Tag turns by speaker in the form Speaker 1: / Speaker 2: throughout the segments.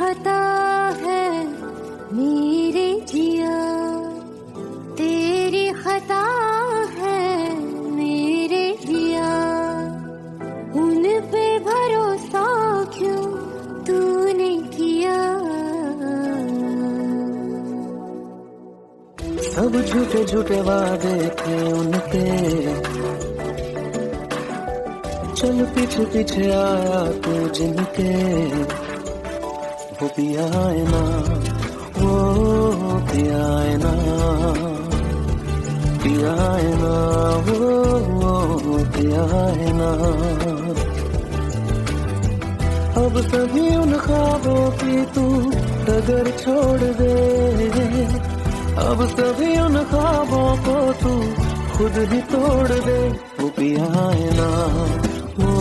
Speaker 1: खता है मेरे जिया, तेरी खता है मेरे जिया। उन पे भरोसा क्यों तूने किया?
Speaker 2: सब झूठे झूठे वादे थे उनके, चल पीछे पीछे आया तू जिनके। वो पिया है ना, वो पिया है ना, पिया है ना, वो पिया है ना। अब सभी उन ख्वाबों की तू डगर छोड़ दे, अब सभी उन ख्वाबों को तू खुद ही तोड़ दे। वो पिया है ना, वो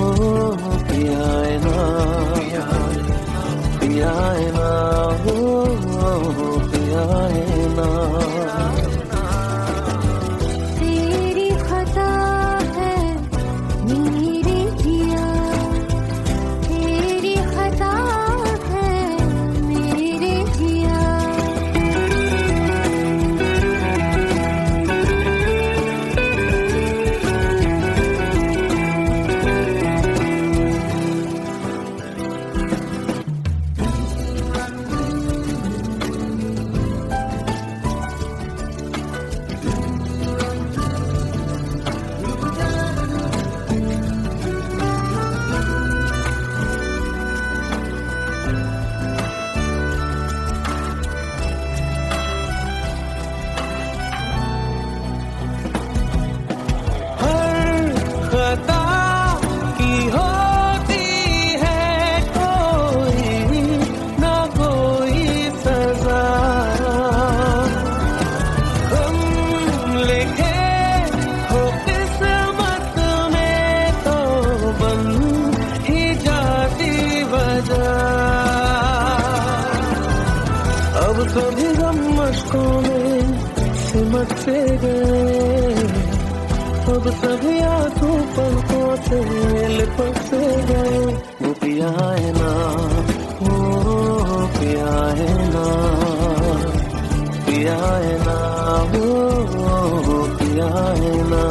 Speaker 2: पिया है ना, पिया है ना, वो पिया है ना।
Speaker 1: तेरी खता है मेरे जिया, तेरी खता है मेरे जिया।
Speaker 2: अब कभी गम मशकों में सिमट से गए, अब सभी आंसू पलकों से लिपट से गए। वो पिया है ना, वो पिया है ना, पिया है ना, वो पिया है ना।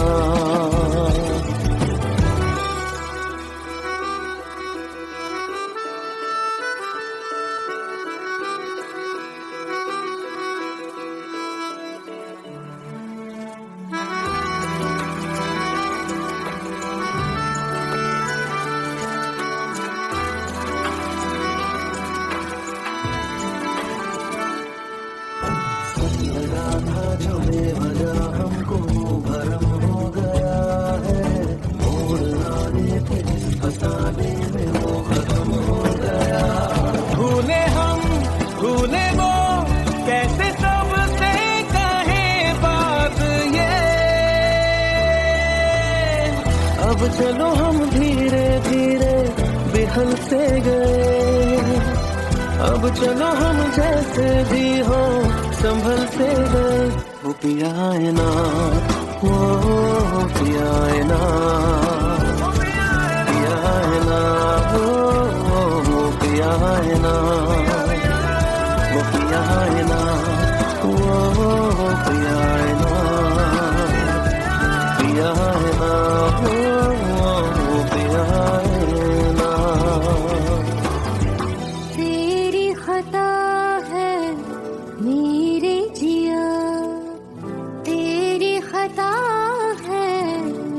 Speaker 2: जो बेवजह हमको भरम हो गया है, मोड़ लाने थे जिस फसाने में वो खत्म हो गया। भूले हम भूले वो, कैसे सबसे कहे बात ये। अब चलो हम धीरे धीरे बिहल से गए, अब चलो हम जैसे भी हो संभल से गए। वो पिया है ना, वो पिया है ना, पिया है ना, वो पिया है ना, वो पिया है ना, वो पिया है ना, पिया है ना, वो पिया है ना।
Speaker 1: तेरी खता है मेरे जिया, तेरी खता है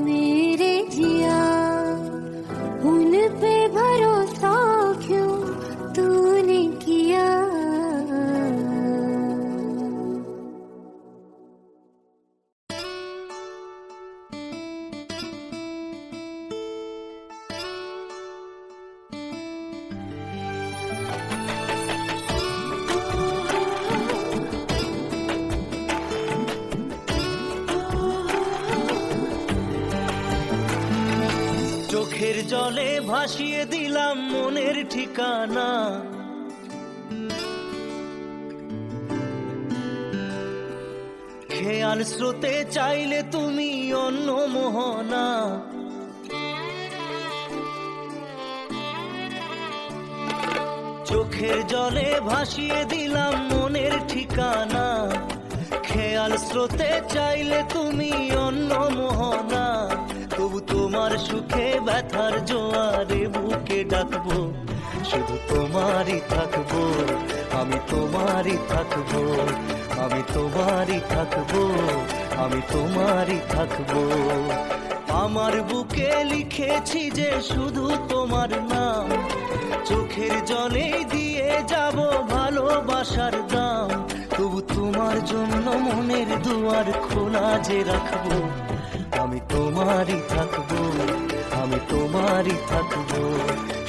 Speaker 1: मेरे जिया। उन पे भरोसा क्यों तूने किया?
Speaker 3: চোখের জলে ভাসিয়ে দিলাম মনের ঠিকানা, খেয়াল স্রোতে চাইলে তুমি অন্য মোহনা। চোখের জলে ভাসিয়ে দিলাম মনের ঠিকানা, খেয়াল স্রোতে চাইলে তুমি অন্য মোহনা, তবু তোমার সুখে ব্যথার জোয়ারে বুকে ডাকবো, শুধু তোমারই থাকবো, আমি তোমারই থাকবো, আমি তোমারই থাকবো, আমি তোমারই থাকবো। আমার বুকে লিখেছি যে শুধু তোমার নাম, চোখের জলে দিয়ে যাব ভালোবাসার দাম, তবু তোমার জন্য মনের দুয়ার খোলা যে রাখবো, আমি তোমারই থাকবো, আমি তোমারই থাকবো,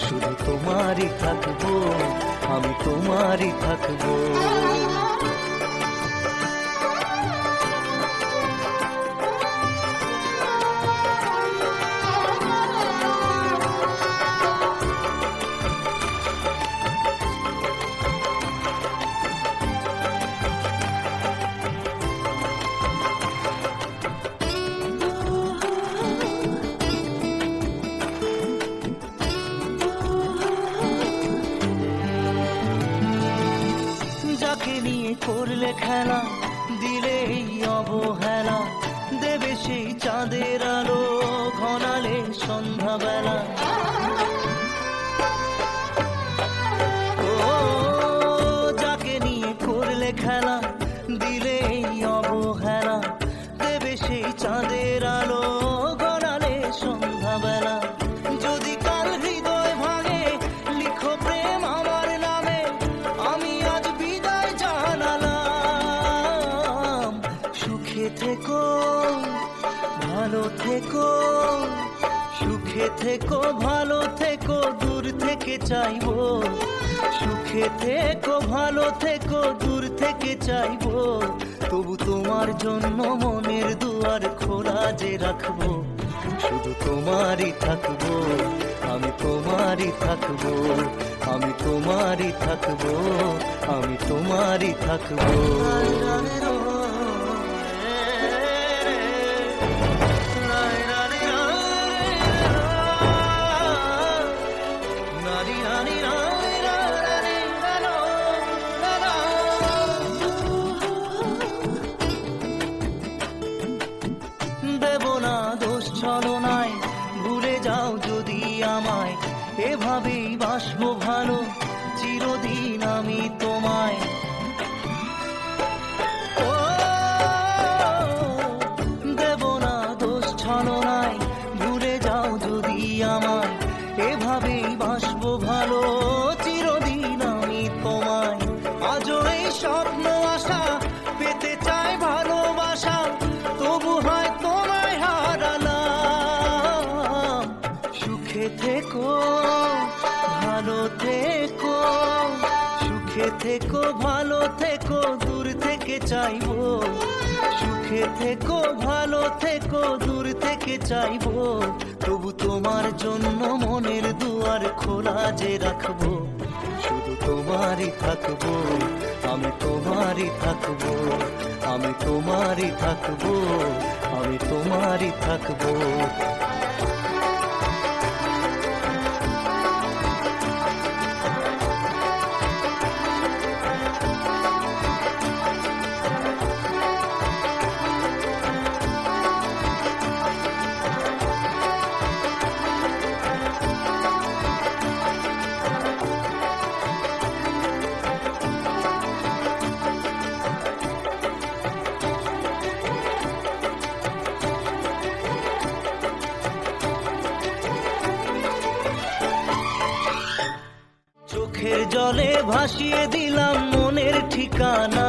Speaker 3: শুধু তোমারই থাকবো, আমি তোমারই থাকবো। যাকে নিয়ে করলে খেলা, দিলে এই অবহেলা, দেবে সেই চাঁদের আলো ঘনালে সন্ধ্যাবেলা। ও যাকে নিয়ে করলে খেলা, দিলে এই অবহেলা, দেবে সেই চাঁদের আলো ঘনালে সন্ধ্যাবেলা। যদি কাল হৃদয় ভাঙে লিখো প্রেম আমার নামে, আমি আজ বিদায় জানালাম। সুখে থেকো ভালো থেকো, সুখে থেকো ভালো থেকো, দূর থেকে চাইবো, সুখে থেকো ভালো থেকো, দূর থেকে চাইবো, তবু তোমার জন্য মনের দুয়ার খোলা যে রাখবো, শুধু তোমারই থাকবো, আমি তোমারই থাকবো, আমি তোমারই থাকবো, আমি তোমারই থাকবো। দেব না দোষ ছলনায়, ভুলে যাও যদি আমায়, এভাবেই বাসবো ভালো চিরদিন আমি তোমায়। ও দেব না দোষ ছলনায়, ভুলে যাও যদি আমায়, এভাবেই বাসবো ভালো চিরদিন আমি তোমায়। আজও এই স্বপ্ন আশা পেতে চাই ভালোবাসা, তবু হয় তোমায় হারালাম। সুখে থেকো ভালো থেকো, সুখে থেকো ভালো থেকো, দূর থেকে চাইবো, সুখে থেকো ভালো থেকো, দূর থেকে চাইবো, তবু তোমার জন্য মনের দুয়ার খোলা যে রাখবো, শুধু তোমারই থাকবো, আমি তোমারই থাকবো, আমি তোমারই থাকবো, আমি তোমারই থাকবো। চোখের জলে ভাসিয়ে দিলাম মনের ঠিকানা,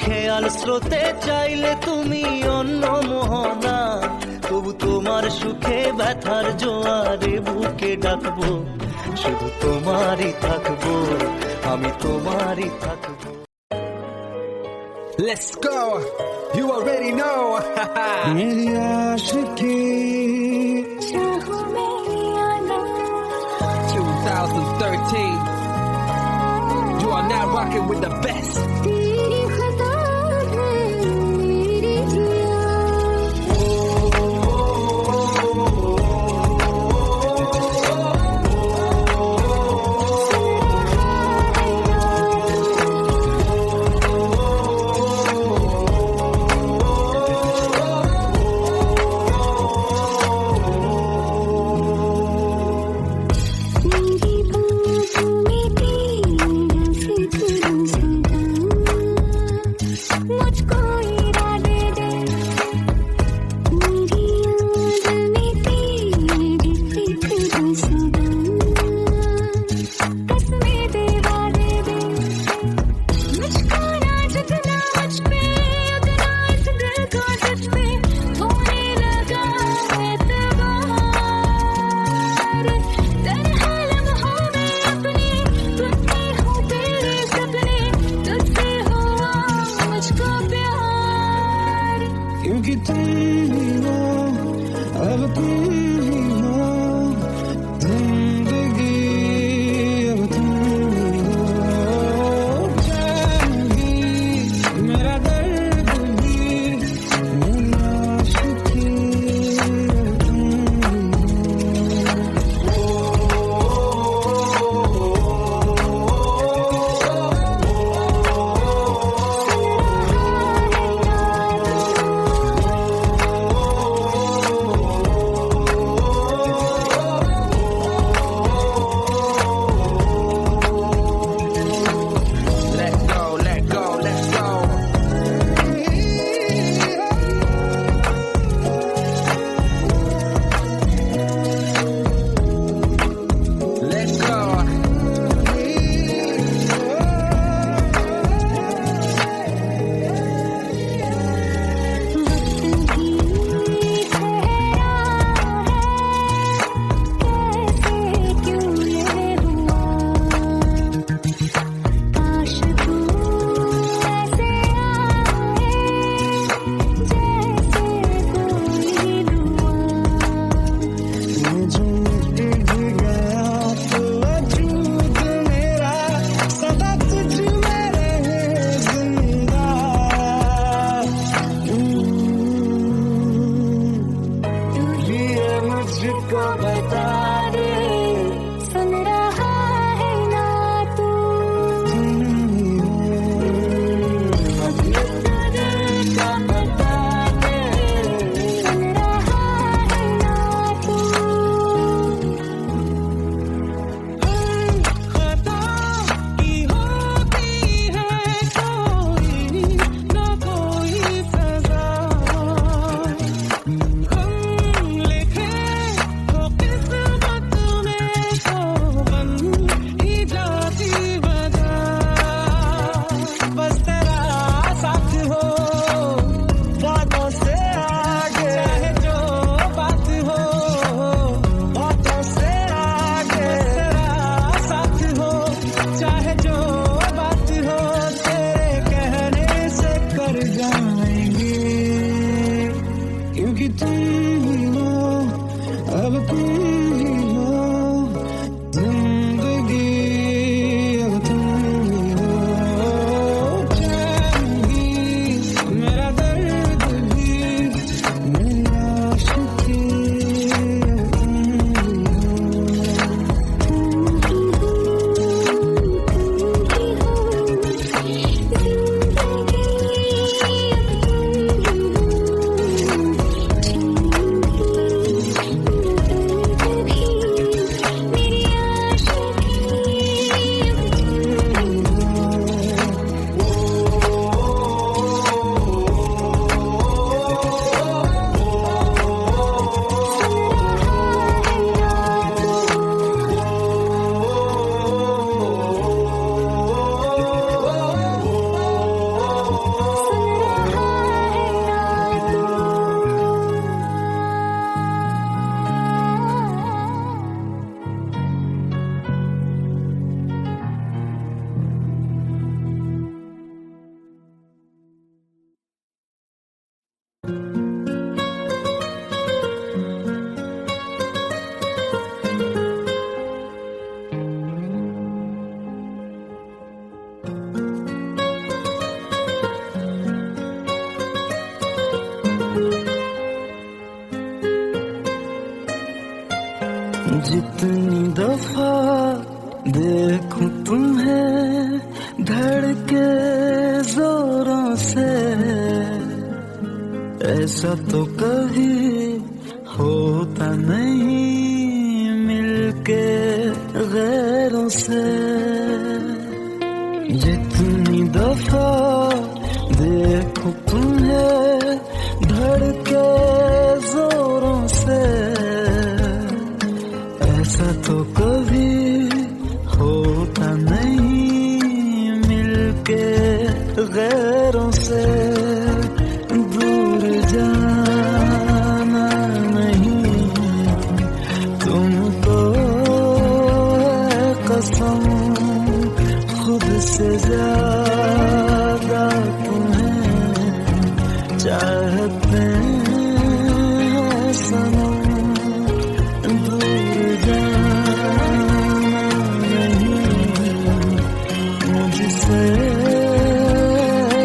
Speaker 3: খেয়াল স্রোতে চাইলে তুমি অন্য মোহনা, তবু তোমার সুখে ব্যথার জোয়ারে বুকে ডাকবো, শুধু তোমারই থাকবো, আমি তোমারই থাকবো।
Speaker 4: Let's go. You already know.
Speaker 2: मेरी आशिकी
Speaker 4: 2013. You are now rocking with the best.
Speaker 1: तेरी खता है मेरी जिया,
Speaker 2: देखूं तुम्हें धड़के जोरों से, ऐसा तो कभी होता नहीं मिलके गैरों से। जितनी दफा देखूं तुम्हें धड़के जोरों से, ऐसा तो कभी होता नहीं मिलके गैरों से। दूर जाना नहीं तुमको है कसम, खुद से ज्यादा तुम्हें चाहते हैं सनम। दूर जाना नहीं मुझसे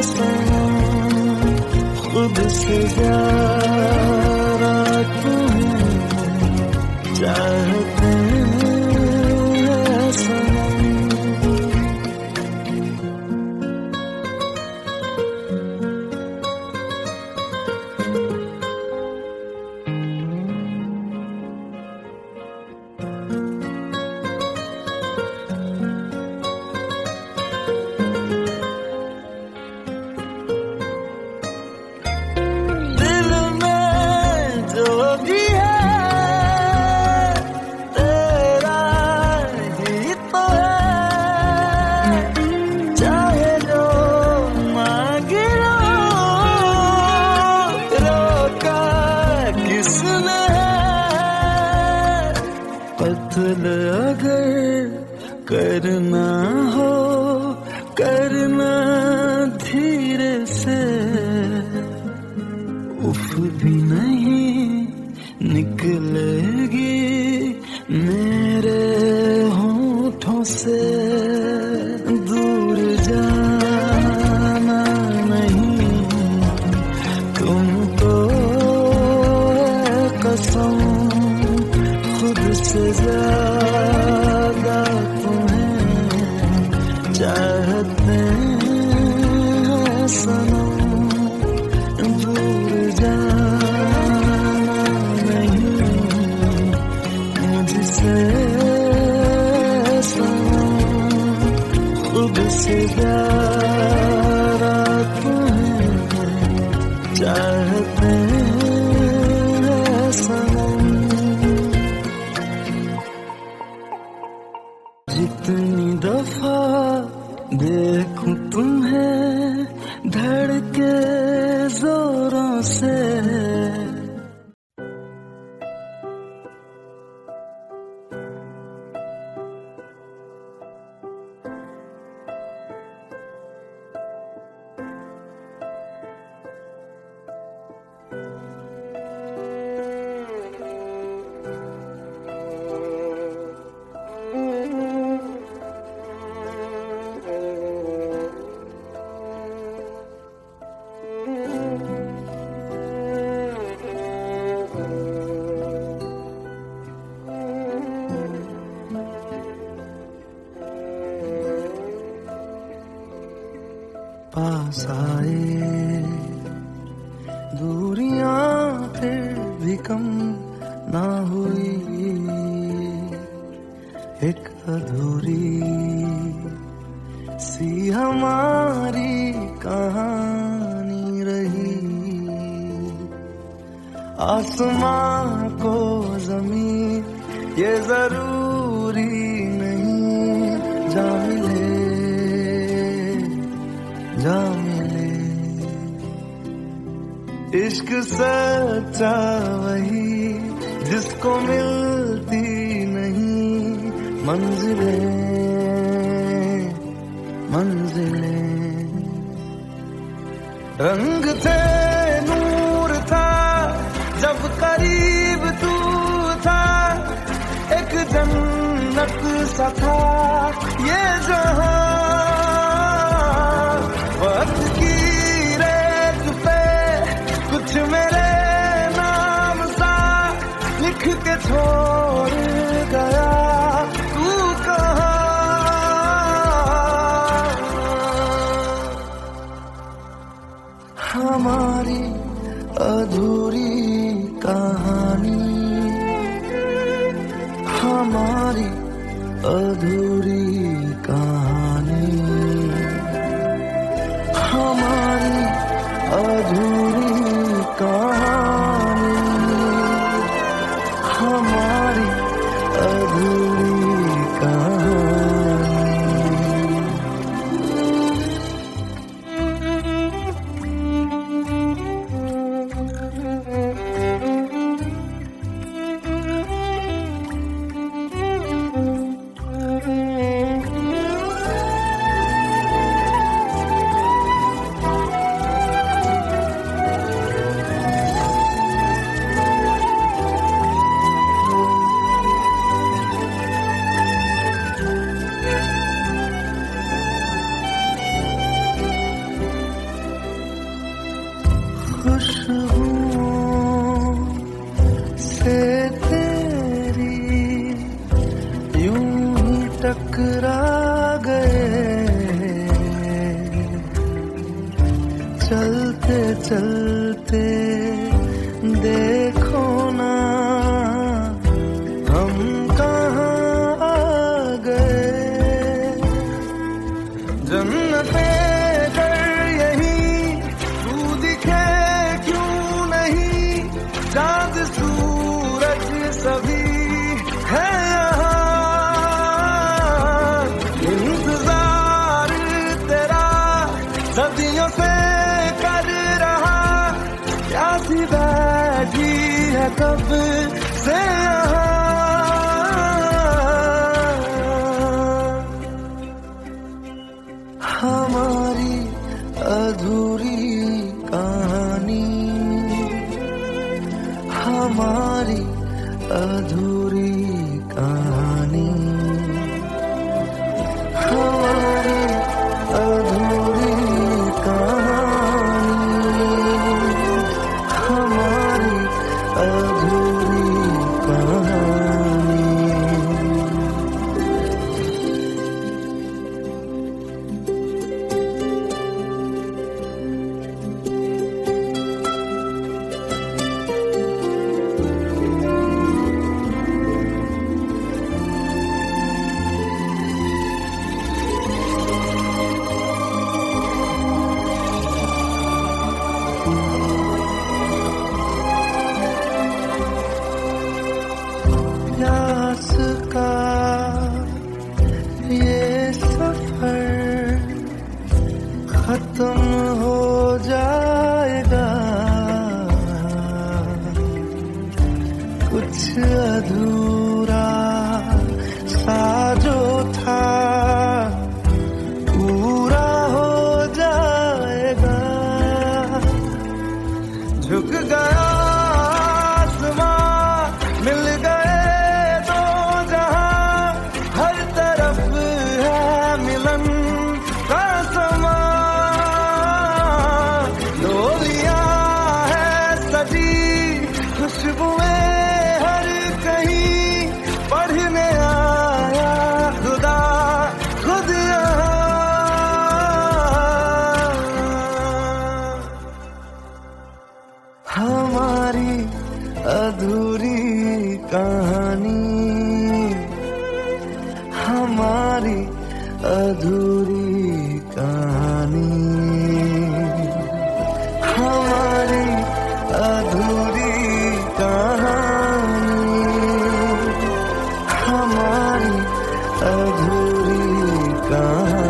Speaker 2: सनम, खुद से ज्यादा तुम्हें चाहते हैं सनम। दिल में जो भी है तेरा ही तो है, चाहे जो मांगे रोका किसने है। कत्ल अगर करना हो करना धीरे से, उफ भी नहीं निकलेगी मेरे होठों से। दूर जाना नहीं तुमको है कसम, खुद से ज्यादा तुम्हें चाहते हैं सनम। दूर जाना नहीं मुझसे सनम, खुद से ज्यादा तुम्हें चाहते हैं सनम। जितनी दफा देखूं तुम्हें धड़के जोरों से, पास आए दूरियां फिर भी कम ना हुई, एक अधूरी सी हमारी कहानी रही। आसमां को जमीन ये जरूरी नहीं, जा मिले जा मिले। इश्क सच्चा वही जिसको मिलती नहीं मंजिलें मंजिलें। रंग थे नूर था जब करीब तू था, एक जन्नत सा था ये जहां। वक्त की रेत पे कुछ मेरे नाम सा लिख के छोड़ गया, तू कहाँ अधूरी कहानी, हमारी अधूरी कहानी, हमारी अधूरी कहानी। खुशबुओं से तेरी यूं ही टकरा गए, चलते चलते देखो ना हम कहाँ आ गए। जन्नते चाँद सूरज सभी है यहाँ, इंतजार तेरा सदियों से कर रहा, प्यासी बैठी है कब से यहाँ। हमारी अधूरी कहानी, हमारी अधूरी कहानी, हमारी अधूरी कहानी, हमारी अधूरी कहानी। प्यास का ये सफर खत्म हो जाएगा, कुछ अधूरा सा जो था पूरा हो जाएगा। झुक गया आसमां, मिल गए दो जहां, हर तरफ है मिलन का समा। डोलियां है सजी खुशबुएं हर कहीं, पढ़ने आया खुदा खुद यहाँ। हमारी अधूरी कहानी, हमारी अधूरी कहानी, हमारी अधूरी कहानी, हमारी अधूरी कहानी।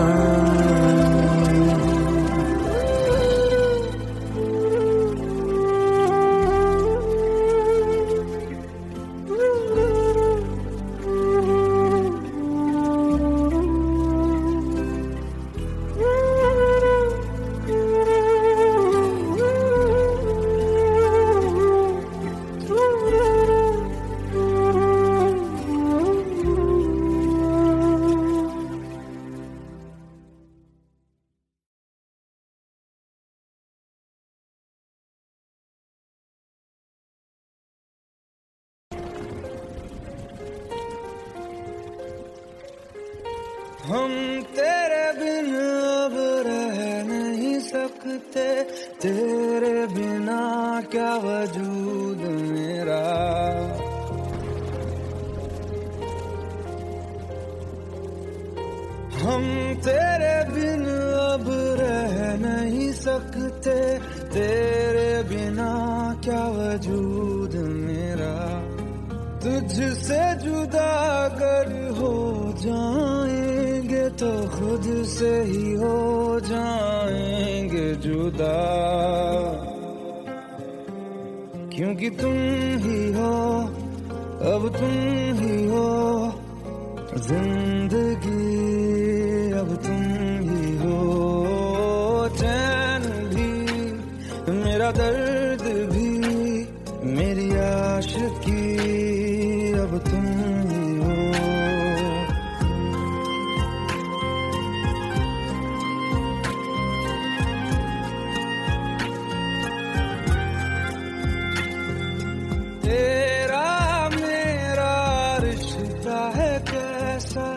Speaker 2: हम तेरे बिन अब रह नहीं सकते, तेरे बिना क्या वजूद मेरा।
Speaker 5: हम तेरे बिन अब रह नहीं सकते, तेरे बिना क्या वजूद मेरा। तुझसे जुदा अगर हो जाएंगे तो खुद से ही हो जाएंगे जुदा, क्योंकि तुम ही हो, अब तुम ही हो जिंदगी, अब तुम ही हो चैन भी, मेरा दर्द भी, मेरी आशिकी, अब तुम ही हो। तेरा मेरा रिश्ता है कैसा,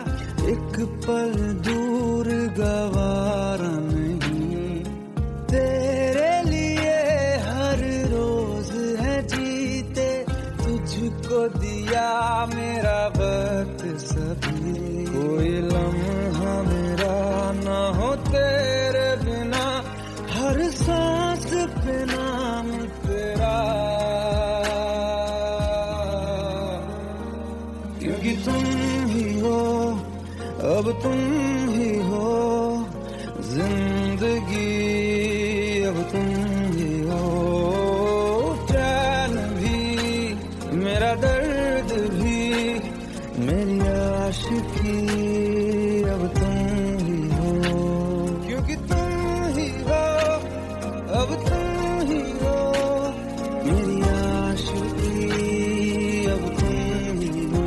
Speaker 5: एक पल दूर गवारा नहीं। तेरे लिए हर रोज है जीते, तुझको दिया मेरा वक्त सभी। कोई लम्हा मेरा ना हो तेरे बिना, हर सांस पे नाम तेरा, क्योंकि तुम ही हो, अब तुम ही हो जिंदगी, अब तुम ही हो चैन भी, मेरा दर्द भी, मेरी आशिकी, अब तुम ही हो, क्योंकि तुम ही हो, अब तुम ही हो मेरी आशिकी, अब तुम ही हो।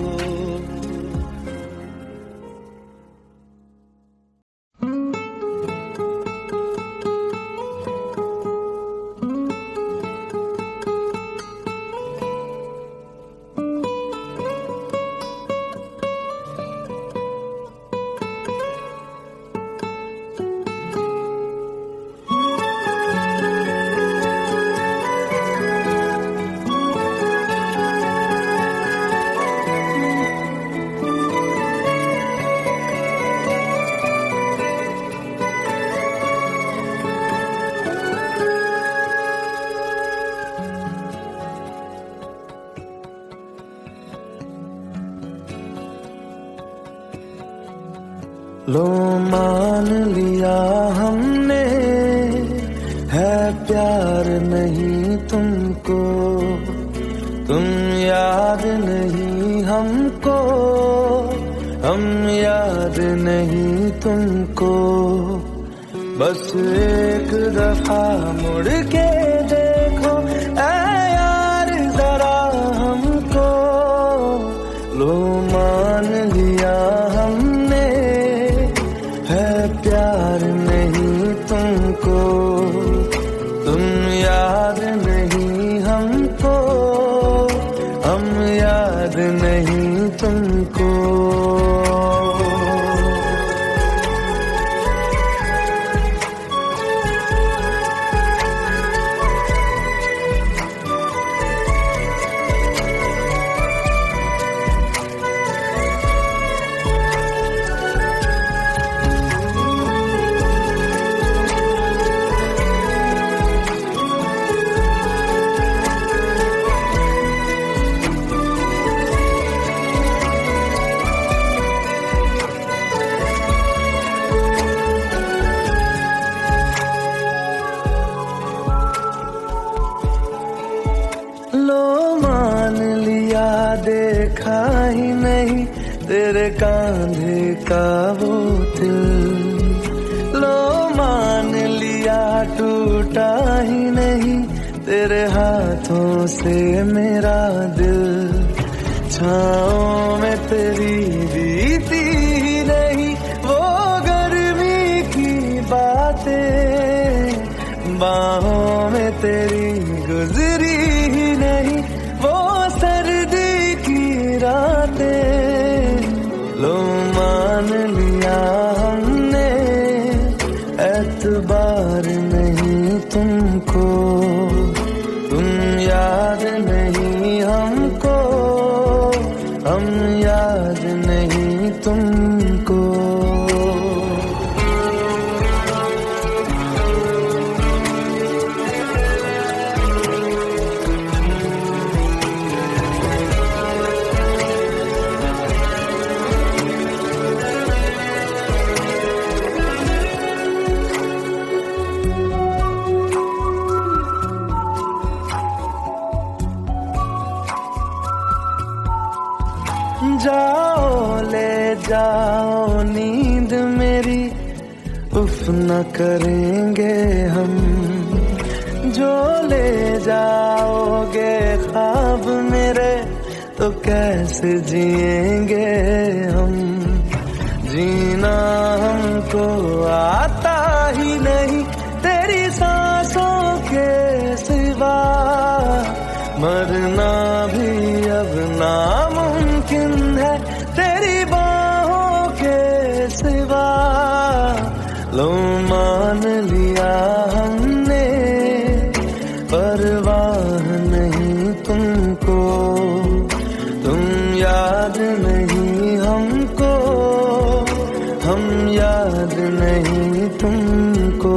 Speaker 5: लो मान लिया हमने है प्यार नहीं तुमको, तुम याद नहीं हमको, हम याद नहीं तुमको। बस एक दफा मुड़ के देखो ऐ यार जरा हमको, लो मान लिया हमने है प्यार नहीं तुमको, तुम याद नहीं हमको, हम याद नहीं तुमको। देखा ही नहीं तेरे कांधे का वो दिल, लो मान लिया टूटा ही नहीं तेरे हाथों से मेरा दिल। छाँव में तेरी बीती ही नहीं वो गर्मी की बातें, बाहों में तेरी गुजरी ही नहीं वो सर्दी की रातें। लो मान लिया हमने एतबार नहीं तुमको, तुम याद नहीं हमको, हम याद नहीं तुमको।
Speaker 2: जाओ नींद मेरी, उफ न करेंगे हम। जो ले जाओगे ख्वाब मेरे, तो कैसे जिएंगे हम। जीना हमको आता ही नहीं तेरी सांसों के सिवा, मरना भी अब नामुमकिन है तेरी बाहों के सिवा। लो मान लिया हमने, परवाह नहीं तुमको, तुम याद नहीं हमको, हम याद नहीं तुमको।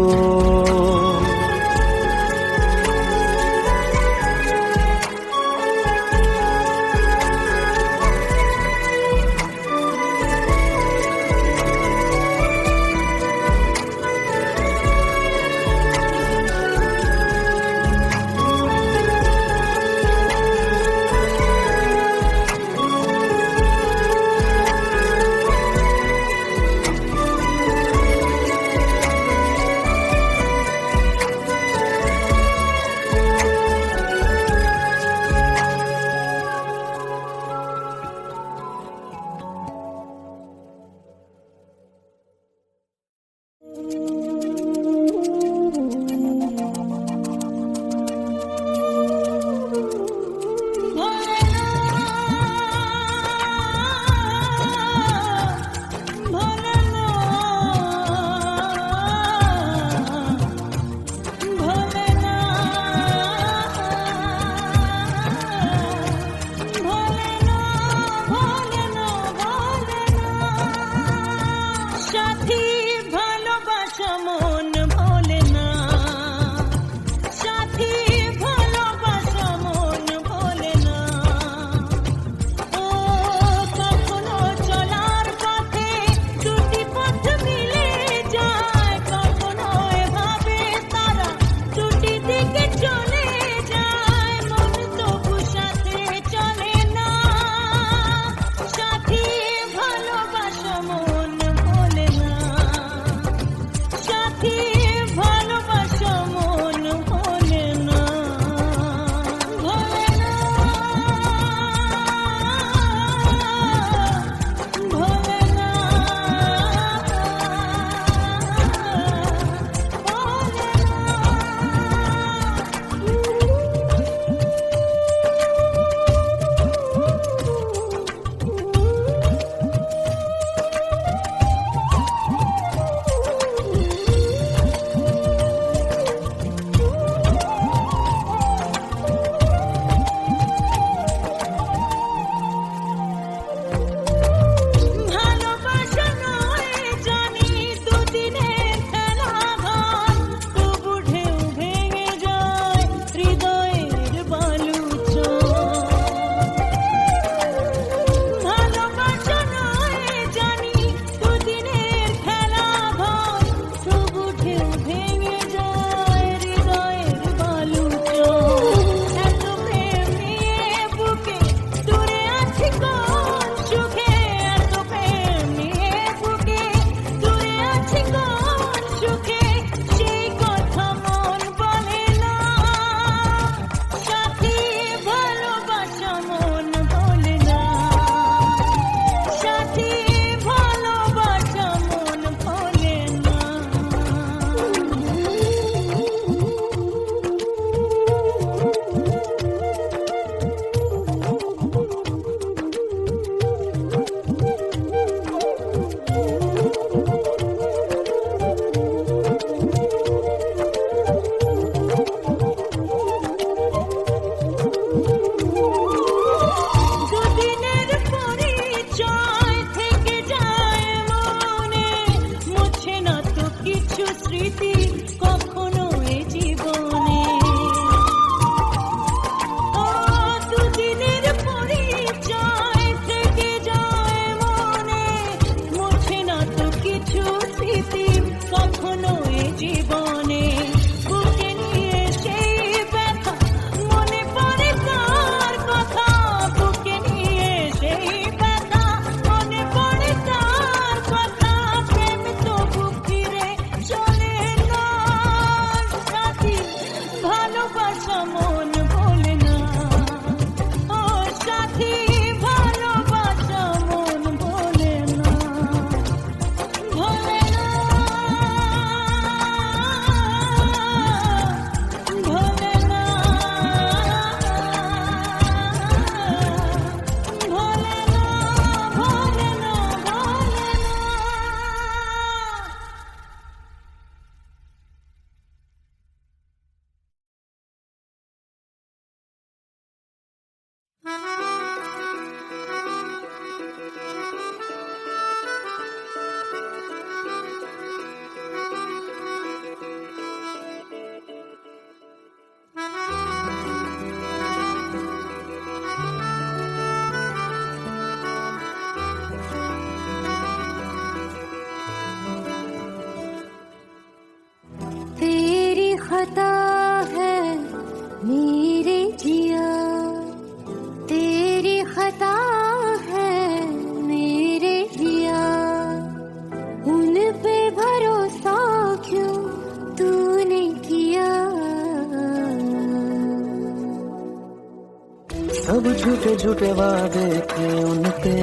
Speaker 2: झूठे वादे थे उनके,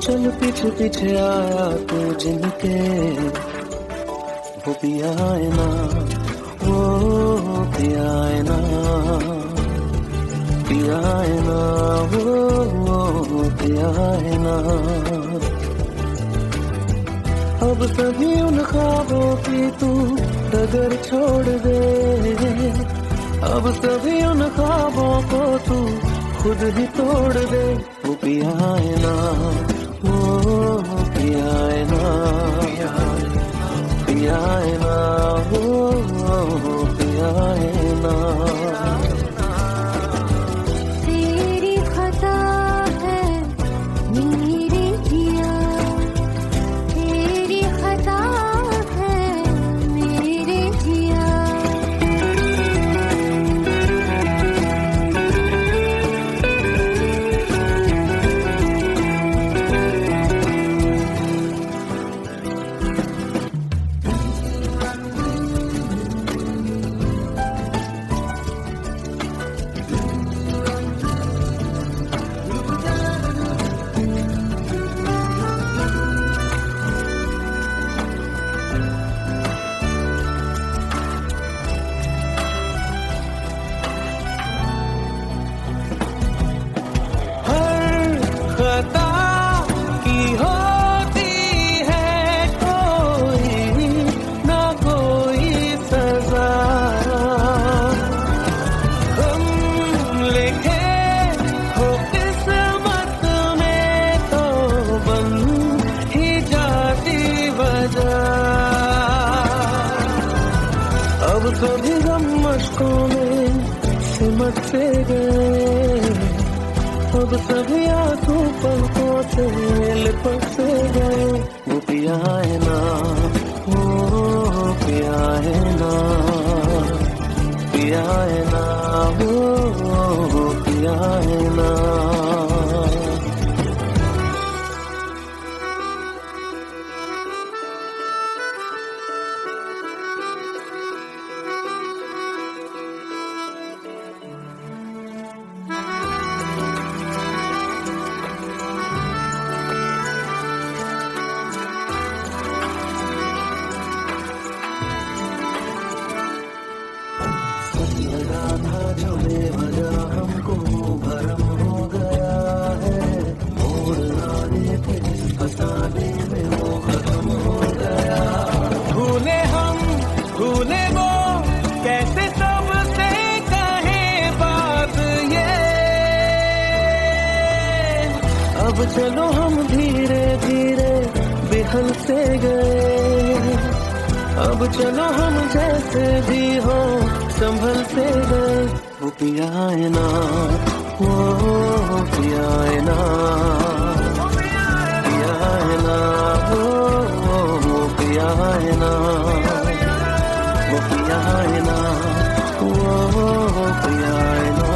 Speaker 2: चल पीछे पीछे आया तू जिनके, वो पिया है ना, वो पिया है ना, पिया है ना, वो पिया है ना। अब सभी उन ख्वाबों की तू डगर छोड़ दे, अब सभी उन ख्वाबों को तू खुद ही तोड़ दे। वो पिया है ना, वो पिया है ना, पिया है ना, वो पिया है ना।
Speaker 1: तेरी खता है मेरे जिया, तेरी खता है मेरे जिया।
Speaker 2: खता की होती है कोई ना कोई सजा, हम लिखे हो किस्मत में तो बन ही जाती वजह। अब कभी गम मशकों में सिमट से गए, अब सभी आंसू पलकों से लिपट से गए। वो पिया है ना, वो पिया है ना, पिया है ना, वो पिया है ना। जो बेवजह हमको भरम हो गया है, मोड़ लाने थे फसाने में वो खत्म हो गया। भूले हम भूले वो कैसे सबसे कहे बात ये, अब चलो हम धीरे धीरे बिहल से गए, अब चलो हम जैसे भी हो संभल से गए। वो पिया है ना, वो पिया है ना, पिया है ना, वो पिया है ना, वो पिया है ना, वो पिया है ना,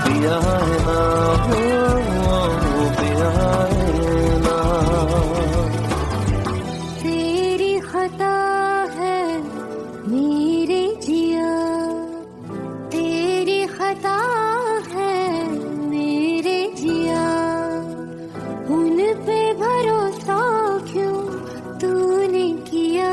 Speaker 2: पिया है ना, वो पिया है ना।
Speaker 1: तेरी खता है मेरे जिया, तेरी खता है मेरे जिया। उन पे भरोसा क्यों तूने किया।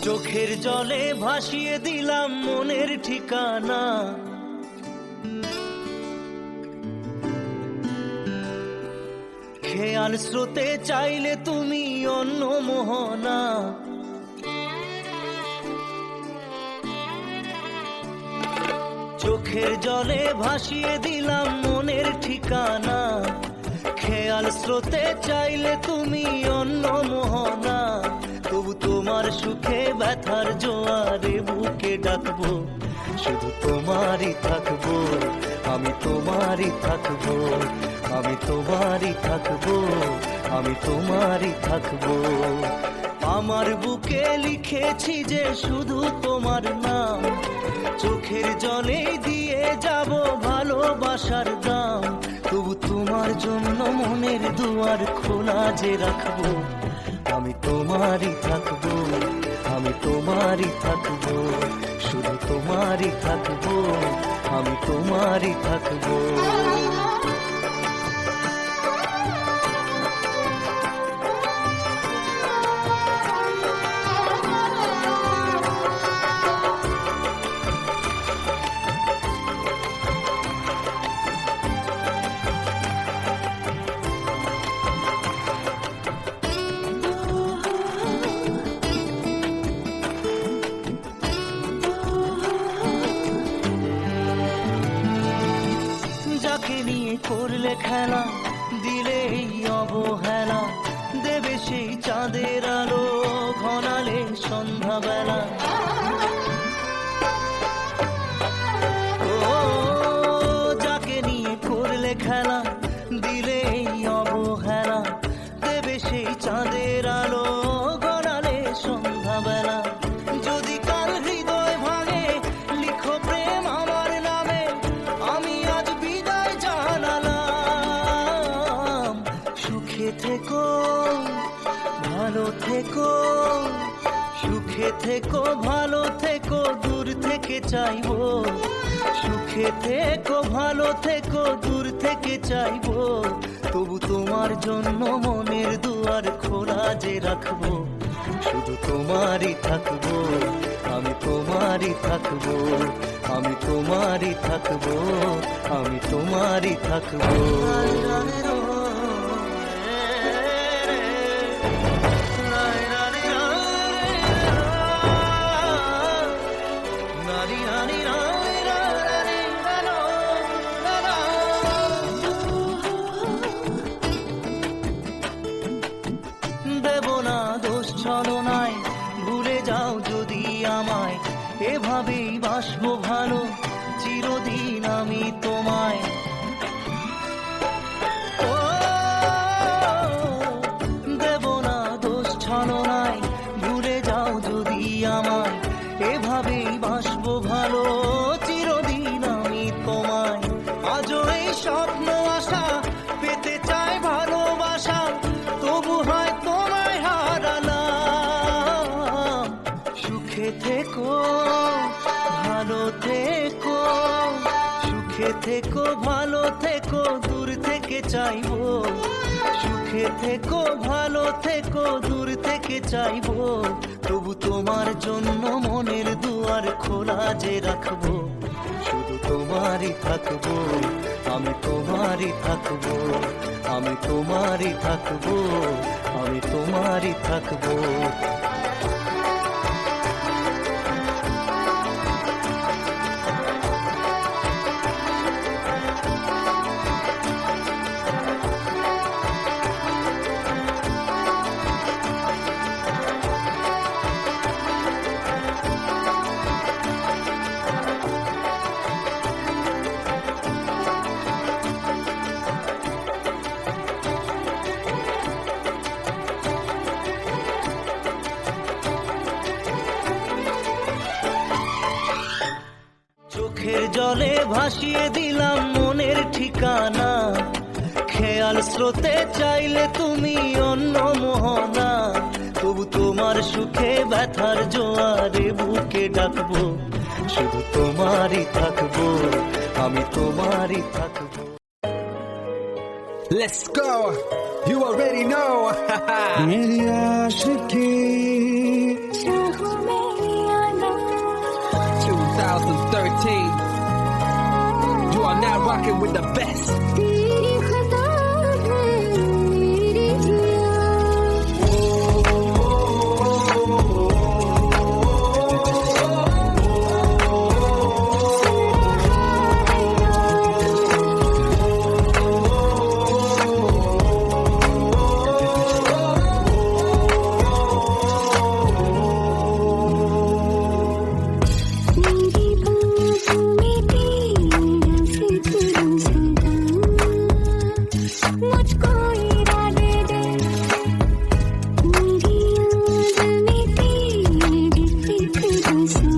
Speaker 3: চোখের জলে ভাসিয়ে দিলাম মনের ঠিকানা, খেয়াল স্রোতে চাইলে তুমি অন্য মোহনা। চোখের জলে ভাসিয়ে দিলাম মনের ঠিকানা, খেয়াল স্রোতে চাইলে তুমি অন্য মোহনা। তবু তোমার সুখে ব্যথার জোয়ারে বুকে ডাকবো, শুধু তোমারই থাকবো, আমি তোমারই থাকবো, আমি তোমারই থাকবো, আমি তোমারই থাকবো। আমার বুকে লিখেছি যে শুধু তোমার নাম, চোখের জলে দিয়ে যাব ভালোবাসার দাম। তবু তোমার জন্য মনের দুয়ার খোলা যে রাখবো, আমি তোমারই থাকবো, আমি তোমারই থাকবো, শুধু তোমারই থাকবো, আমি তোমারই থাকবো। যাকে নিয়ে করলে খেলা, দিলে এই অবহেলা, দেবে সেই চাঁদের আলো ঘনালে সন্ধ্যাবেলা। ও যাকে নিয়ে করলে খেলা, দিলে এই অবহেলা, দেবে সেই চাঁদের আলো ঘনালে সন্ধ্যাবেলা। যদি কাল হৃদয় ভাঙে, লিখো প্রেম আমার নামে, আমি আজ বিদায় জানালাম। সুখে থেকো, ভালো থেকো, সুখে থেকো, ভালো থেকো, দূর থেকে চাইবো। সুখে থেকো, ভালো থেকো, দূর থেকে চাইবো। তবু তোমার জন্য মনের দুয়ার খোলা যে রাখবো, শুধু তোমারই থাকবো, আমি তোমারই থাকবো, আমি তোমারই থাকবো, আমি তোমারই থাকবো। দেব না দোষ ছলনায়, ভুলে যাও যদি আমায়, এভাবেই বাসবো ভালো চিরদিন আমি তোমায়। ও দেব না দোষ ছলনায়, ভুলে যাও যদি আমায়, এভাবেই বাসবো ভালো চিরদিন আমি তোমায়। আজও এই স্বপ্ন আশা, পেতে চাই ভালোবাসা, তবু হয় তোমায় হারালাম। সুখে থেকো, ভালো থেকো, সুখে থেকো, ভালো থেকো, দূর থেকে চাইবো। সুখে থেকো, ভালো থেকো, দূর থেকে চাইবো। তবু তোমার জন্য মনের দুয়ার খোলা যে রাখবো, শুধু তোমারই থাকবো, আমি তোমারই থাকবো, আমি তোমারই থাকবো, আমি তোমারই থাকবো। চোখের জলে ভাসিয়ে দিলাম মনের ঠিকানা, খেয়াল স্রোতে চাইলে তুমি অন্য মোহনা। তবু তোমার সুখে ব্যথার জোয়ারে বুকে ডাকবো, শুধু তোমারই থাকবো, আমি তোমারই থাকবো।
Speaker 4: Let's go. You already know.
Speaker 5: मेरी आशिकी
Speaker 4: 2013. You are now rocking with the best.
Speaker 1: तेरी खता है मेरी जिया, मेरी बाहों में तेरा फिक्र सदा। नशा